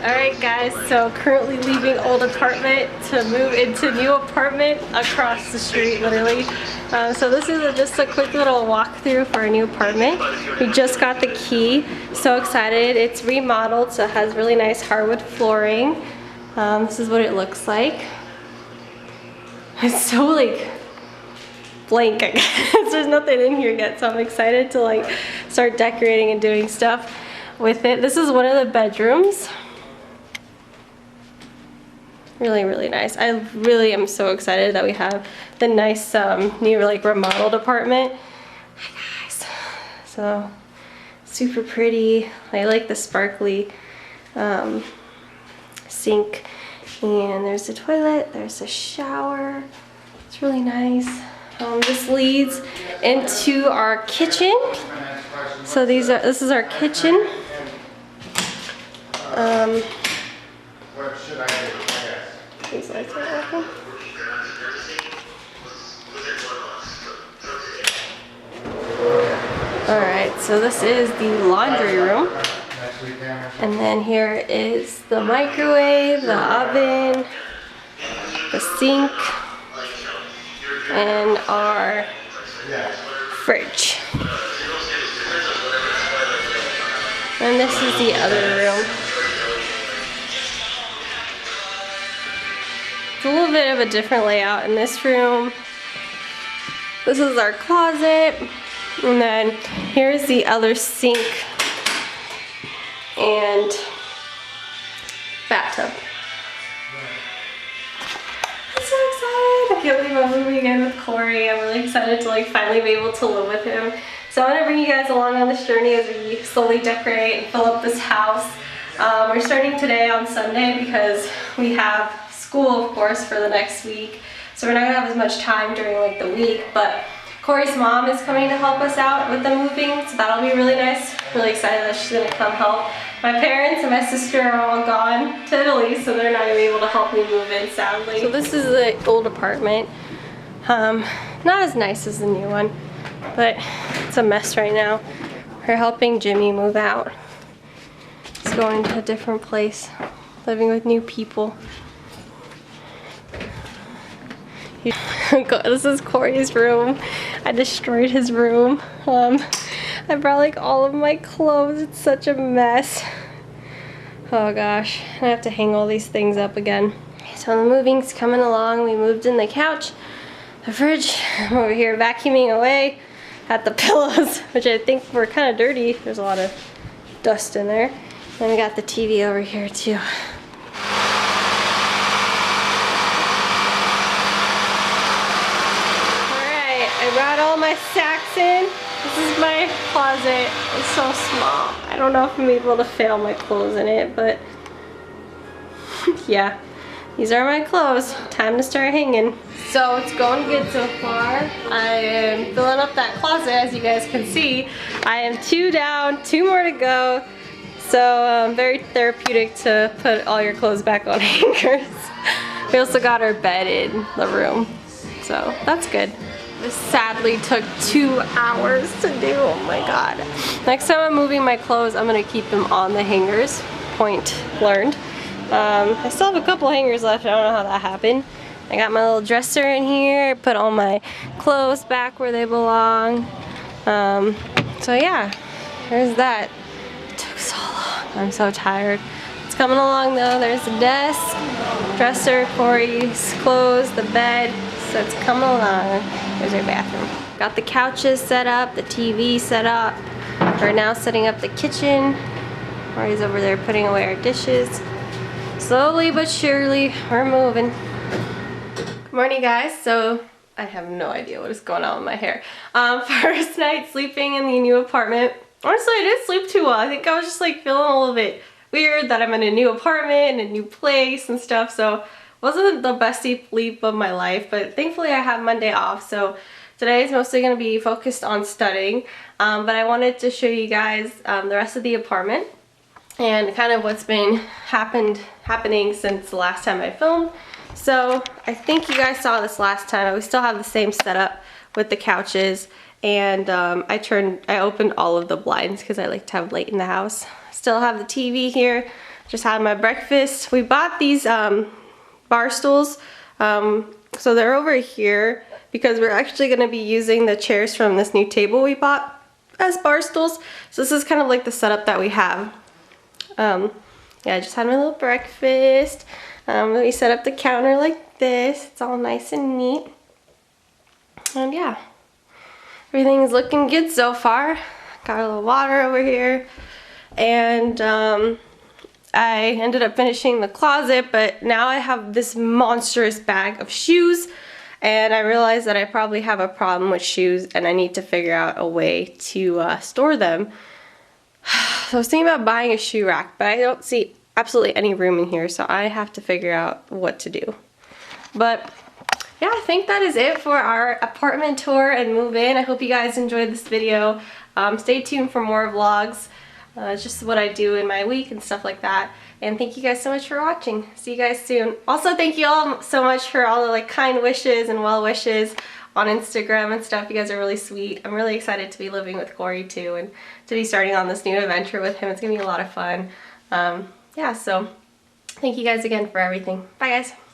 Alright guys, so currently leaving old apartment to move into new apartment across the street literally. So this is just a quick little walkthrough for our new apartment. We just got the key, so excited. It's remodeled, so it has really nice hardwood flooring. This is what it looks like. It's so like blank, I guess. There's nothing in here yet, so I'm excited to like start decorating and doing stuff with it. This is one of the bedrooms. Really, really nice. I really am so excited that we have the nice new like remodeled apartment. Hi guys. So super pretty. I like the sparkly sink, and there's a toilet, there's a shower. It's really nice. This leads into our kitchen. So this is our kitchen. What should I do? These lights are working. Alright, so this is the laundry room. And then here is the microwave, the oven, the sink, and our fridge. And this is the other room. It's a little bit of a different layout in this room. This is our closet. And then here's the other sink and bathtub. I'm so excited. I can't believe I'm moving in with Corey. I'm really excited to like finally be able to live with him. So I want to bring you guys along on this journey as we slowly decorate and fill up this house. We're starting today on Sunday because we have school, of course, for the next week. So we're not gonna have as much time during like the week, but Corey's mom is coming to help us out with the moving, so that'll be really nice. Really excited that she's gonna come help. My parents and my sister are all gone to Italy, so they're not gonna be able to help me move in, sadly. So this is the old apartment. Not as nice as the new one, but it's a mess right now. We're helping Jimmy move out. He's going to a different place, living with new people. This is Corey's room. I destroyed his room. I brought like all of my clothes. It's such a mess. Oh gosh, I have to hang all these things up again. So the moving's coming along. We moved in the couch, the fridge. I'm over here vacuuming away at the pillows, which I think were kind of dirty. There's a lot of dust in there. And we got the TV over here too. I brought all my sacks in. This is my closet. It's so small. I don't know if I'm able to fit all my clothes in it, but yeah, these are my clothes. Time to start hanging. So it's going good so far. I am filling up that closet, as you guys can see. I am 2 down, 2 more to go. So very therapeutic to put all your clothes back on hangers. We also got our bed in the room, so that's good. This sadly took 2 hours to do. Oh my god. Next time I'm moving my clothes, I'm gonna keep them on the hangers. Point learned. I still have a couple hangers left. I don't know how that happened. I got my little dresser in here. Put all my clothes back where they belong. So yeah, there's that. It took so long. I'm so tired. It's coming along though. There's the desk, dresser, Corey's clothes, the bed. So it's coming along. There's our bathroom. Got the couches set up, the TV set up. We're now setting up the kitchen. Corey's over there putting away our dishes. Slowly but surely, we're moving. Good morning, guys. So I have no idea what is going on with my hair. First night sleeping in the new apartment. Honestly, I didn't sleep too well. I think I was just like feeling a little bit weird that I'm in a new apartment and a new place and stuff. So wasn't the best sleep of my life, but thankfully I have Monday off, so today is mostly going to be focused on studying, but I wanted to show you guys the rest of the apartment and kind of what's been happening since the last time I filmed. So I think you guys saw this last time. We still have the same setup with the couches, and I opened all of the blinds because I like to have light in the house. Still have the TV here. just had my breakfast. We bought these bar stools, so they're over here because we're actually going to be using the chairs from this new table we bought as bar stools. So this is kind of like the setup that we have. Yeah, I just had my little breakfast. We set up the counter like this. It's all nice and neat. And yeah, everything is looking good so far. Got a little water over here. And I ended up finishing the closet, but now I have this monstrous bag of shoes, and I realized that I probably have a problem with shoes and I need to figure out a way to store them. So I was thinking about buying a shoe rack, but I don't see absolutely any room in here, so I have to figure out what to do. But yeah, I think that is it for our apartment tour and move in. I hope you guys enjoyed this video. Stay tuned for more vlogs. It's just what I do in my week and stuff like that. And thank you guys so much for watching. See you guys soon. Also, thank you all so much for all the kind wishes and well wishes on Instagram and stuff. You guys are really sweet. I'm really excited to be living with Corey too, and to be starting on this new adventure with him. It's gonna be a lot of fun. Yeah, so thank you guys again for everything. Bye guys.